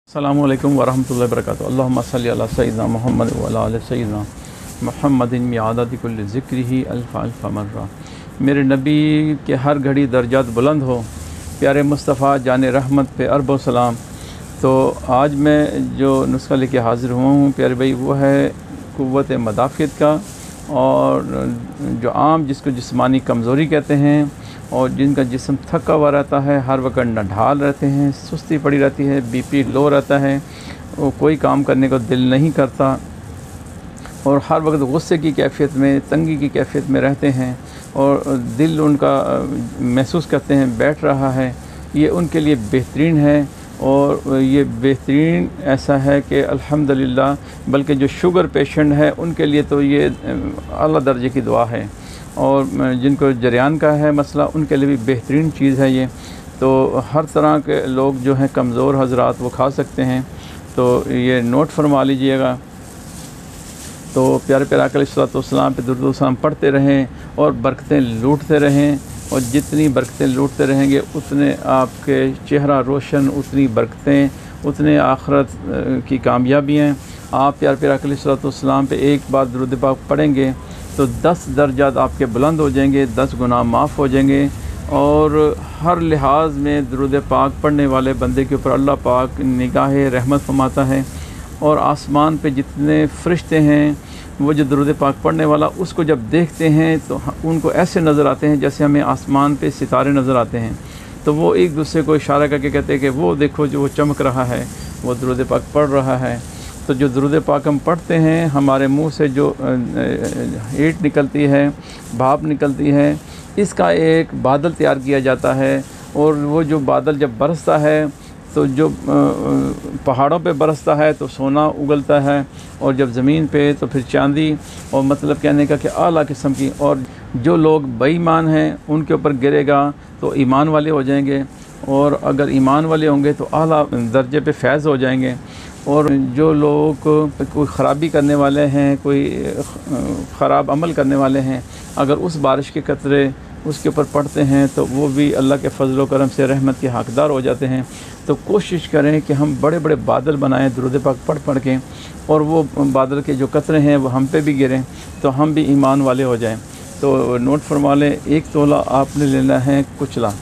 अस्सलामु अलैकुम वरहमतुल्लाहि वबरकातुहू। अल्लाहुम्मा सल्लि अला सय्यिदिना मुहम्मद व अला आलि सय्यिदिना मुहम्मदिन मिआदति कुल्लि ज़िक्रिही अल्फ़ अल्फ़ मर्रा। मेरे नबी के हर घड़ी दर्जात बुलंद हो, प्यारे मुस्तफ़ा जान रहमत पे अरबो सलाम। तो आज मैं जो नुस्ख़ा लेके हाज़िर हुआ हूँ प्यारे भाई, वो है क़ुव्वत मदाफ़ियत का, और जो आम जिसको जिस्मानी कमज़ोरी कहते हैं और जिनका जिस्म थका हुआ रहता है, हर वक्त नढाल रहते हैं, सुस्ती पड़ी रहती है, बीपी लो रहता है, वो कोई काम करने को दिल नहीं करता और हर वक्त गुस्से की कैफ़ियत में, तंगी की कैफ़ियत में रहते हैं और दिल उनका महसूस करते हैं बैठ रहा है, ये उनके लिए बेहतरीन है। और ये बेहतरीन ऐसा है कि अल्हम्दुलिल्लाह, बल्कि जो शुगर पेशेंट है उनके लिए तो ये आला दर्जे की दुआ है, और जिनको जरियान का है मसला उनके लिए भी बेहतरीन चीज़ है ये। तो हर तरह के लोग जो हैं कमज़ोर हज़रात वो खा सकते हैं, तो ये नोट फरमा लीजिएगा। तो प्यारे प्यारे आका अलैहिस्सलाम पे दुरूद व सलाम पढ़ते रहें और बरकतें लूटते रहें, और जितनी बरकतें लूटते रहेंगे उतने आपके चेहरा रोशन, उतनी बरकतें, उतने आखरत की कामयाबियाँ। आप प्यारे प्यारे आका अलैहिस्सलाम पे एक बार दुरूद पाक पढ़ेंगे तो 10 दर्जात आपके बुलंद हो जाएंगे, 10 गुनाह माफ़ हो जाएंगे। और हर लिहाज में दुरूद पाक पढ़ने वाले बंदे के ऊपर अल्लाह पाक निगाह रहमत फरमाता है, और आसमान पे जितने फ़रिश्ते हैं वो जो दुरूद पाक पढ़ने वाला उसको जब देखते हैं तो उनको ऐसे नज़र आते हैं जैसे हमें आसमान पे सितारे नज़र आते हैं। तो वो एक दूसरे को इशारा करके कहते हैं कि वो देखो जो वो चमक रहा है, वो दुरूद पाक पढ़ रहा है। तो जो दुरूद पाक हम पढ़ते हैं, हमारे मुंह से जो हीट निकलती है, भाप निकलती है, इसका एक बादल तैयार किया जाता है, और वो जो बादल जब बरसता है तो जो पहाड़ों पे बरसता है तो सोना उगलता है, और जब ज़मीन पे तो फिर चांदी, और मतलब कहने का कि आला किस्म की। और जो लोग बेईमान हैं उनके ऊपर गिरेगा तो ईमान वाले हो जाएंगे, और अगर ईमान वाले होंगे तो आला दर्जे पे फैज़ हो जाएंगे। और जो लोग कोई ख़राबी करने वाले हैं, कोई ख़राब अमल करने वाले हैं, अगर उस बारिश के कतरे उसके ऊपर पड़ते हैं तो वो भी अल्लाह के फजल व करम से रहमत के हक़दार हो जाते हैं। तो कोशिश करें कि हम बड़े बड़े बादल बनाएं दुरूद पाक पढ़ पढ़ के, और वो बादल के जो कतरे हैं वो हम पे भी गिरें तो हम भी ईमान वाले हो जाएं। तो नोट फरमा लें, 1 तोला आपने लेना है कुचला,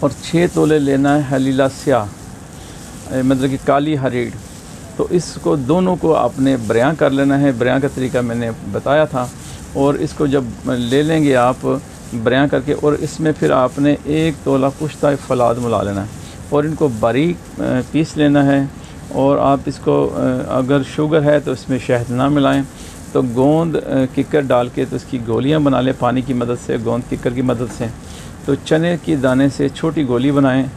और 6 तोले लेना है हलीला स्याह, मतलब कि काली हरीड़। तो इसको दोनों को आपने बयां कर लेना है, बयां का तरीका मैंने बताया था। और इसको जब ले लेंगे आप बयां करके, और इसमें फिर आपने 1 तोला कुश्ता फलाद मिला लेना है, और इनको बारीक पीस लेना है। और आप इसको अगर शुगर है तो इसमें शहद ना मिलाएं, तो गोंद किकर डाल के तो इसकी गोलियां बना लें पानी की मदद से, गोंद किकर की मदद से। तो चने की दाने से छोटी गोली बनाएं।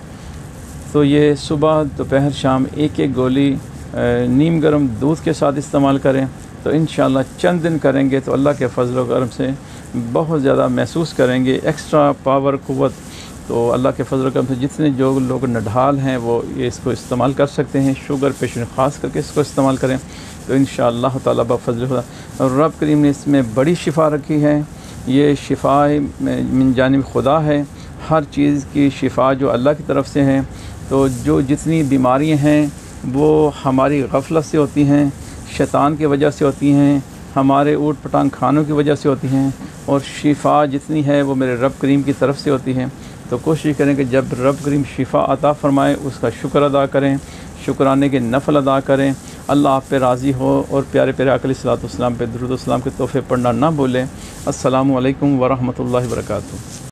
तो ये सुबह दोपहर शाम 1-1 गोली नीम गर्म दूध के साथ इस्तेमाल करें। तो इंशाअल्लाह चंद दिन करेंगे तो अल्लाह के फजल व करम से बहुत ज़्यादा महसूस करेंगे एक्स्ट्रा पावर, क़ुव्वत। तो अल्लाह के फजल व करम से जितने जो लोग नढाल हैं वो ये इसको इस्तेमाल कर सकते हैं, शुगर पेशेंट ख़ास करके इसको इस्तेमाल करें। तो इंशाअल्लाह ताला बफ़ज़ल खुदा, और रब करीम ने इसमें बड़ी शिफ़ा रखी है। ये शिफ़ा मिन जानिब खुदा है, हर चीज़ की शिफ़ा जो अल्लाह की तरफ से है। तो जो जितनी बीमारियाँ हैं वो हमारी गफलत से होती हैं, शैतान की वजह से होती हैं, हमारे ऊट पटांग खानों की वजह से होती हैं, और शिफ़ा जितनी है वो मेरे रब करीम की तरफ से होती है। तो कोशिश करें कि जब रब करीम शिफ़ा अता फ़रमाए उसका शुक्र अदा करें, शुक्राने के नफ़ल अदा करें, अल्लाह आप पे राज़ी हो, और प्यारे प्यारे आका अलैहिस्सलाम पे दुरूद व सलाम के तोहफ़े पढ़ना ना भूलें। अस्सलामु अलैकुम व रहमतुल्लाहि व बरकातुहू।